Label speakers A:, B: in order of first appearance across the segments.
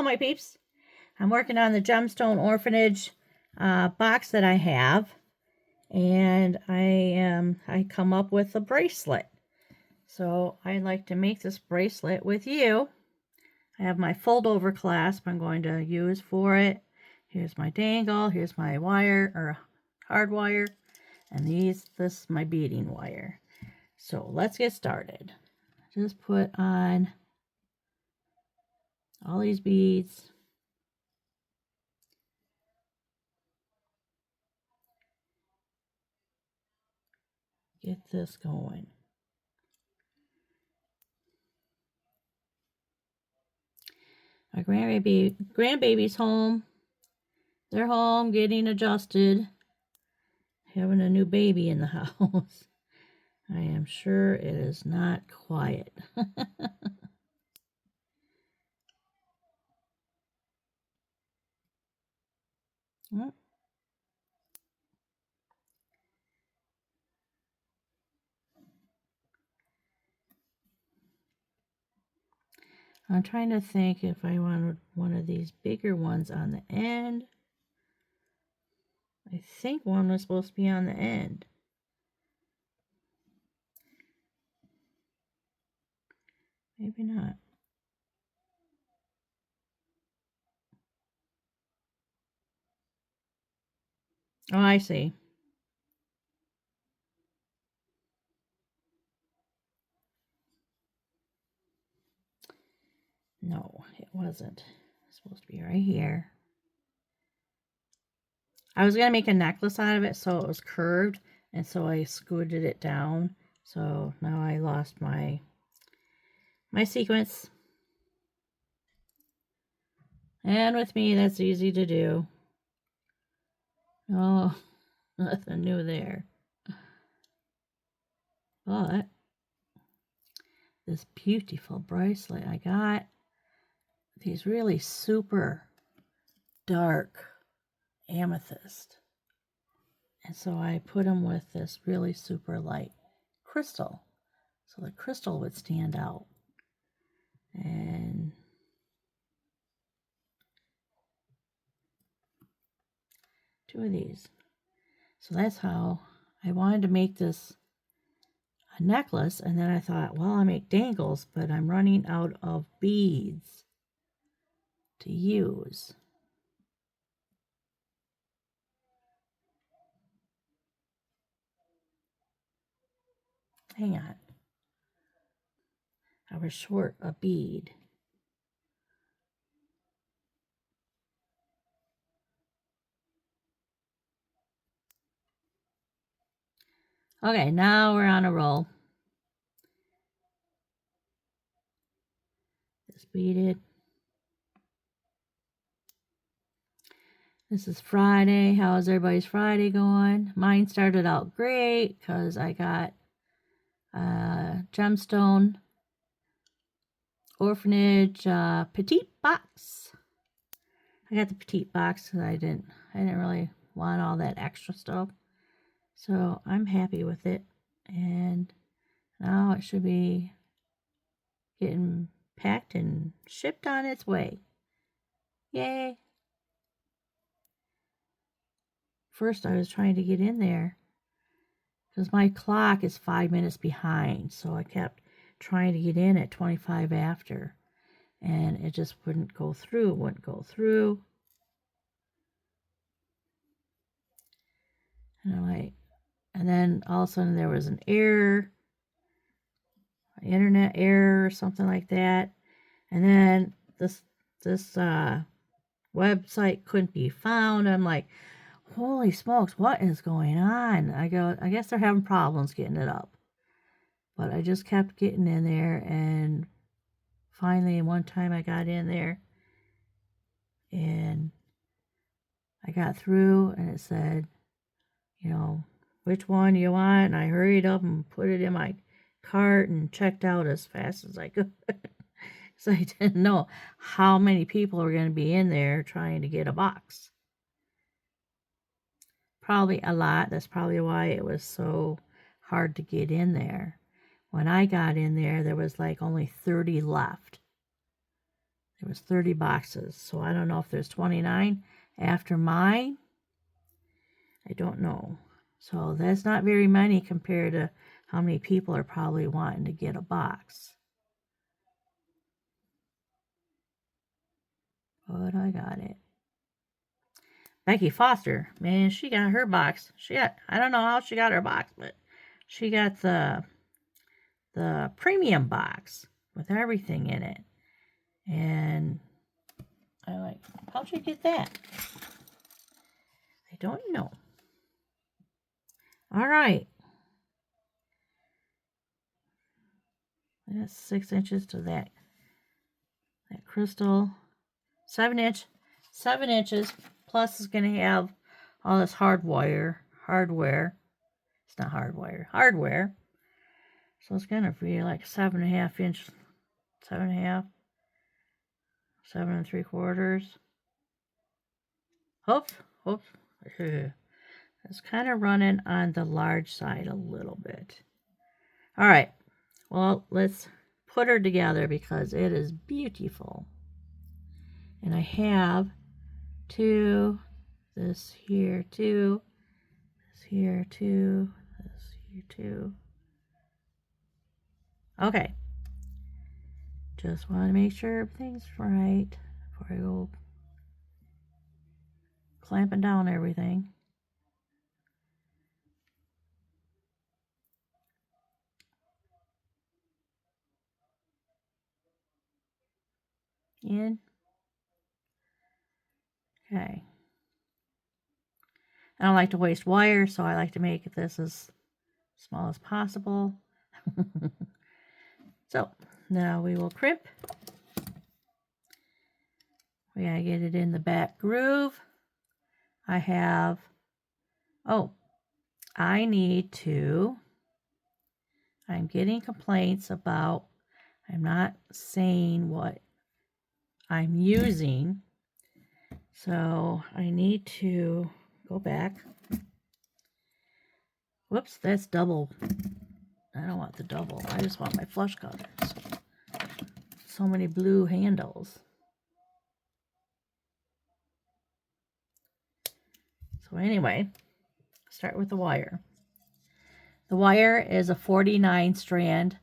A: Hello, my peeps. I'm working on the Gemstone Orphanage box that I have, and I come up with a bracelet. So I'd like to make this bracelet with you. I have my fold over clasp I'm going to use for it. Here's my dangle, here's my wire or hard wire, and this is my beading wire. So let's get started. Just put on all these beads. Get this going. My grandbaby's home. They're home getting adjusted. Having a new baby in the house. I am sure it is not quiet. I'm trying to think if I wanted one of these bigger ones on the end. I think one was supposed to be on the end. Maybe not. Oh, I see. No, it wasn't. It's supposed to be right here. I was going to make a necklace out of it so it was curved, and so I scooted it down. So now I lost my sequence. And with me, that's easy to do. Oh, nothing new there. But this beautiful bracelet I got, these really super dark amethyst. And so I put them with this really super light crystal. So the crystal would stand out. And two of these. So that's how I wanted to make this a necklace. And then I thought, well, I'll make dangles, but I'm running out of beads to use. Hang on. I was short a bead. Okay, now we're on a roll. Just beaded. This is Friday. How is everybody's Friday going? Mine started out great because I got Gemstone Orphanage petite box. I got the petite box because I didn't really want all that extra stuff. So I'm happy with it. And now it should be getting packed and shipped on its way. Yay! First I was trying to get in there because my clock is 5 minutes behind. So I kept trying to get in at 25 after. And it just wouldn't go through, And I'm like, and then all of a sudden there was an error, internet error or something like that. And then this website couldn't be found. I'm like, holy smokes, what is going on? I guess they're having problems getting it up. But I just kept getting in there, and finally one time I got in there and I got through, and it said, which one you want? And I hurried up and put it in my cart and checked out as fast as I could. So I didn't know how many people were going to be in there trying to get a box. Probably a lot. That's probably why it was so hard to get in there. When I got in there, there was like only 30 left. There was 30 boxes, so I don't know if there's 29 after mine. I don't know. So that's not very many compared to how many people are probably wanting to get a box. But I got it. Becky Foster, man, she got her box. I don't know how she got her box, but she got the premium box with everything in it. And I like, how'd you get that? I don't know. All right. That's 6 inches to that crystal. 7 inches. Plus it's going to have all this hardware. It's not hardware. So it's going to be like 7.5 inch, 7.5, 7 3/4. Oops. It's kind of running on the large side a little bit. All right. Well, let's put her together because it is beautiful. And I have this here too, this here too, this here too. Okay. Just want to make sure everything's right before I go clamping down everything. In. Okay. I don't like to waste wire, so I like to make this as small as possible. So now we will crimp. We gotta get it in the back groove. I'm getting complaints about, I'm not saying what I'm using. So I need to go back. Whoops, that's double. I don't want the double. I just want my flush cutters. So many blue handles. So anyway, start with the wire. The wire is a 49 strand.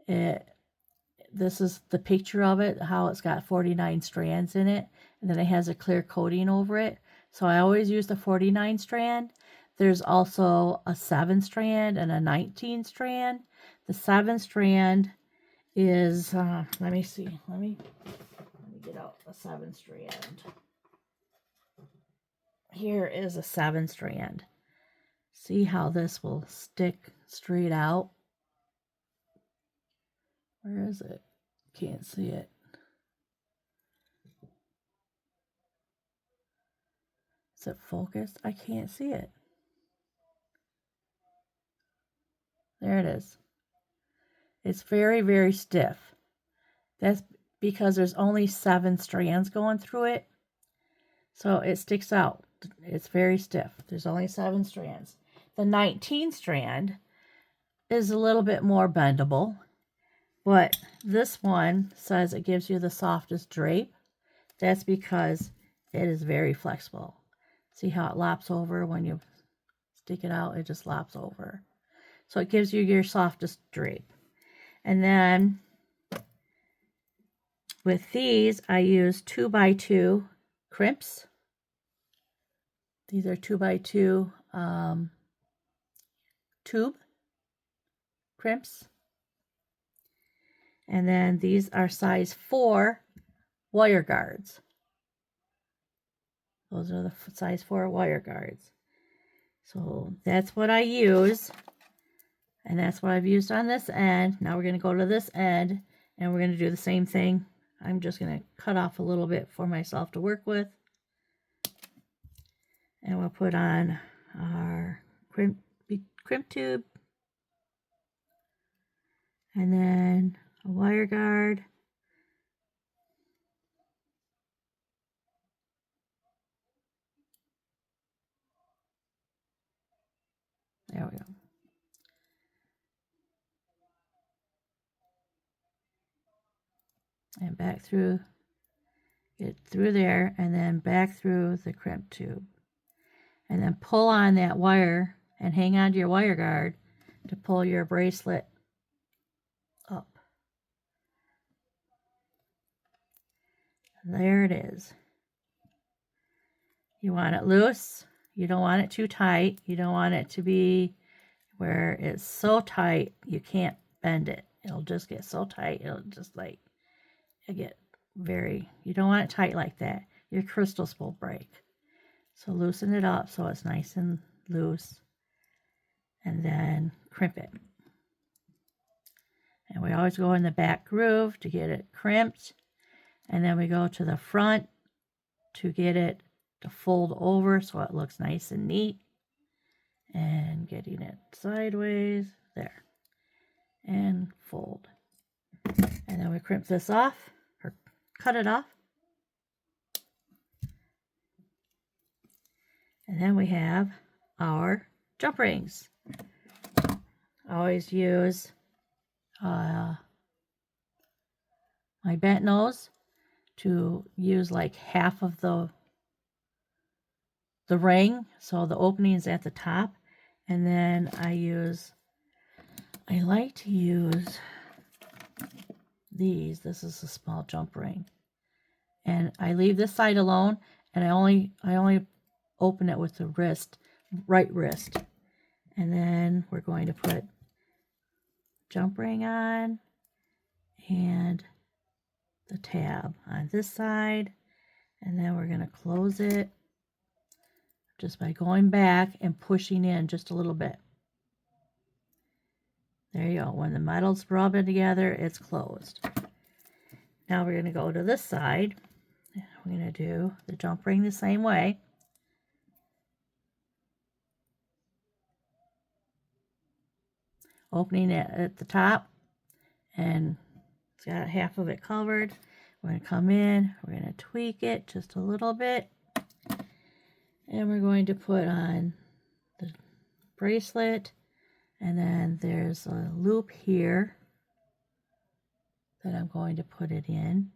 A: This is the picture of it, how it's got 49 strands in it, and then it has a clear coating over it. So I always use the 49 strand. There's also a 7 strand and a 19 strand. The 7 strand is, let me see, let me get out a 7 strand. Here is a 7 strand. See how this will stick straight out? Where is it? Can't see it. Is it focused? I can't see it. There it is. It's very, very stiff. That's because there's only 7 strands going through it. So it sticks out. It's very stiff. There's only 7 strands. The 19 strand is a little bit more bendable. But this one says it gives you the softest drape. That's because it is very flexible. See how it lops over when you stick it out? It just lops over. So it gives you your softest drape. And then with these, I use 2x2 crimps. These are 2x2 tube crimps. And then these are size 4 wire guards. Those are the size 4 wire guards. So that's what I use. And that's what I've used on this end. Now we're going to go to this end and we're going to do the same thing. I'm just going to cut off a little bit for myself to work with. And we'll put on our crimp tube. And then a wire guard. There we go. And back through Get through there and then back through the crimp tube. And then pull on that wire and hang on to your wire guard to pull your bracelet up. There it is. You want it loose. You don't want it too tight. You don't want it to be where it's so tight you can't bend it. It'll just get so tight. It'll just like get very, you don't want it tight like that. Your crystals will break. So loosen it up so it's nice and loose. And then crimp it. And we always go in the back groove to get it crimped. And then we go to the front to get it to fold over so it looks nice and neat. And getting it sideways, there. And fold. And then we crimp this off, or cut it off. And then we have our jump rings. I always use my bent nose to use like half of the ring, so the opening is at the top. And then I like to use these. This is a small jump ring. And I leave this side alone, and I only open it with the wrist, right wrist. And then we're going to put jump ring on and the tab on this side. And then we're going to close it just by going back and pushing in just a little bit. There you go. When the metal's rubbing together, it's closed. Now we're going to go to this side. We're going to do the jump ring the same way. Opening it at the top, and it's got half of it covered. We're going to come in, we're going to tweak it just a little bit, and we're going to put on the bracelet, and then there's a loop here that I'm going to put it in,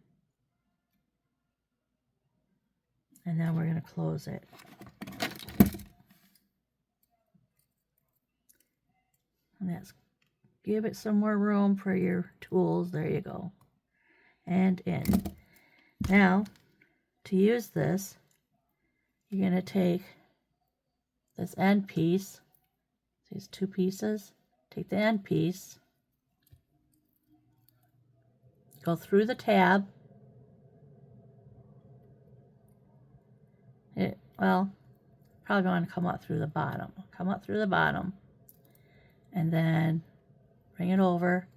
A: and then we're going to close it. And that's, give it some more room for your tools. There you go. And in. Now, to use this, you're going to take this end piece, these two pieces, take the end piece, go through the tab. Well, probably want to come up through the bottom. Come up through the bottom. And then bring it over.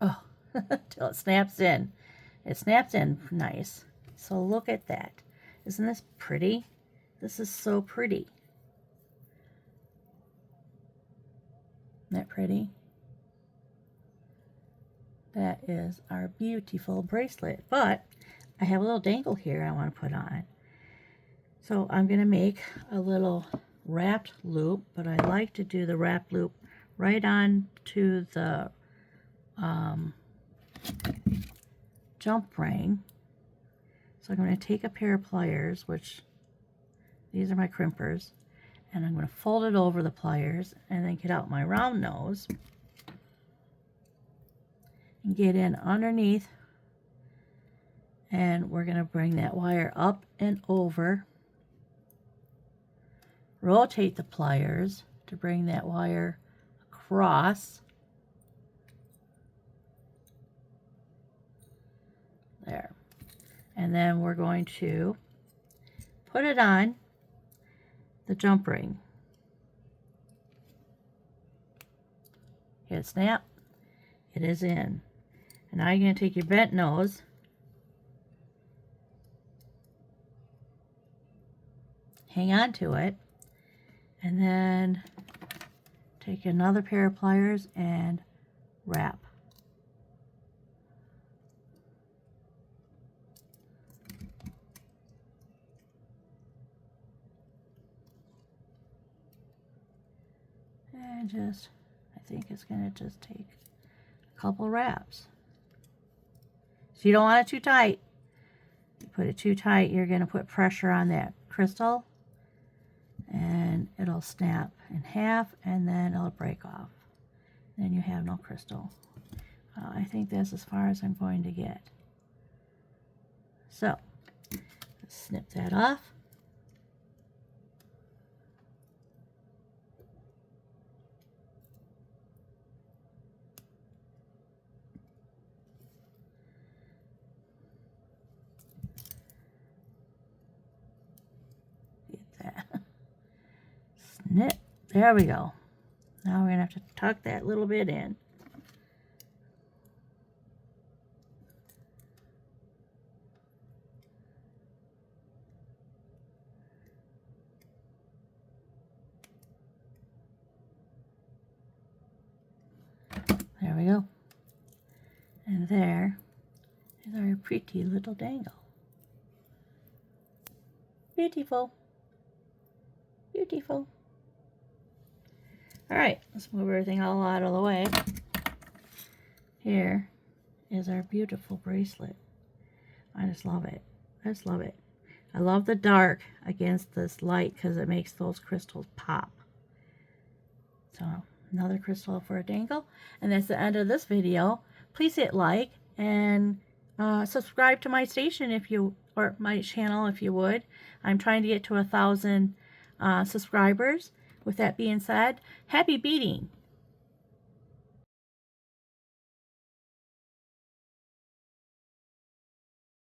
A: Oh, till it snaps in. It snaps in nice. So look at that. Isn't this pretty? This is so pretty. Isn't that pretty? That is our beautiful bracelet. But I have a little dangle here I want to put on. So I'm going to make a little wrapped loop, but I like to do the wrapped loop right on to the jump ring. So I'm going to take a pair of pliers, which these are my crimpers, and I'm going to fold it over the pliers and then get out my round nose and get in underneath, and we're going to bring that wire up and over. Rotate the pliers to bring that wire across. There. And then we're going to put it on the jump ring. Hit snap. It is in. And now you're going to take your bent nose hang on to it, and then take another pair of pliers and wrap. And just, I think it's going to just take a couple wraps. So you don't want it too tight. If you put it too tight, you're going to put pressure on that crystal, and it'll snap in half, and then it'll break off. Then you have no crystal. I think that's as far as I'm going to get. So, let's snip that off. Get that. Snip. There we go. Now we're going to have to tuck that little bit in. There we go. And there is our pretty little dangle. Beautiful. Beautiful. All right, let's move everything all out of the way. Here is our beautiful bracelet. I just love it. I just love it. I love the dark against this light because it makes those crystals pop. So, another crystal for a dangle. And that's the end of this video. Please hit like and subscribe to my station or my channel if you would. I'm trying to get to 1,000 subscribers. With that being said, happy beading.